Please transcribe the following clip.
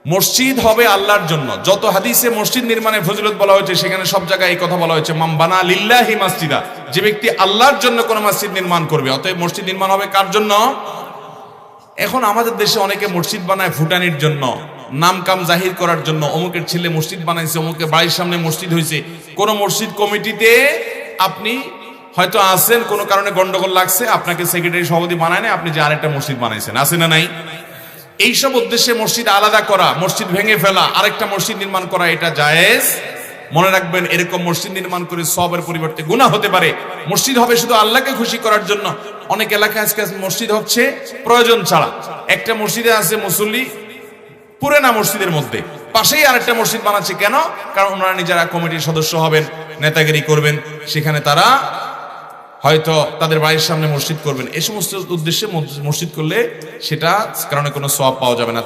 মসজিদ হবে আল্লাহর জন্য। যত হাদিসে মসজিদ নির্মাণের ফজিলত বলা হয়েছে সেখানে সব জায়গায় এই কথা বলা হয়েছে, মান বানা লিল্লাহি মাসজিদা, যে ব্যক্তি আল্লাহর জন্য কোন মসজিদ নির্মাণ করবে। অতএব মসজিদ নির্মাণ হবে কার জন্য? এখন আমাদের দেশে অনেকে মসজিদ বানায় ফুটানির জন্য, নাম কাম জাহির করার জন্য। অমুকের ছেলে মসজিদ বানাইছে, অমুকের বাড়ির সামনে মসজিদ হয়েছে। কোন মসজিদ কমিটিতে আপনি হয়তো আছেন, কোনো কারণে গন্ডগোল লাগছে, আপনাকে সেক্রেটারি সভাপতি বানায় না, আপনি যে আরেকটা মসজিদ বানাইছেন, আছে না নাই? এইসব উদ্দেশ্যে মসজিদ আলাদা করা, মসজিদ ভেঙে ফেলা, আরেকটা মসজিদ নির্মাণ করা, এটা জায়েজ। মনে রাখবেন, এরকম মসজিদ নির্মাণ করে সওয়াবের পরিবর্তে গুনাহ হতে পারে। মসজিদ হবে শুধু আল্লাহকে খুশি করার জন্য। অনেক এলাকায় আজকে মসজিদ হচ্ছে প্রয়োজন ছাড়া। একটা মসজিদে আছে মুসল্লি পুরে না, মসজিদের মধ্যে পাশেই আরেকটা মসজিদ বানাচ্ছে। কেন? কারণ ওনারা নিজেরা কমিটির সদস্য হবেন, নেতাগিরি করবেন, সেখানে তারা হয়তো তাদের বাড়ির সামনে মসজিদ করবেন। এই সমস্ত উদ্দেশ্যে মসজিদ করলে সেটা কারণে কোনো সওয়াব পাওয়া যাবে না।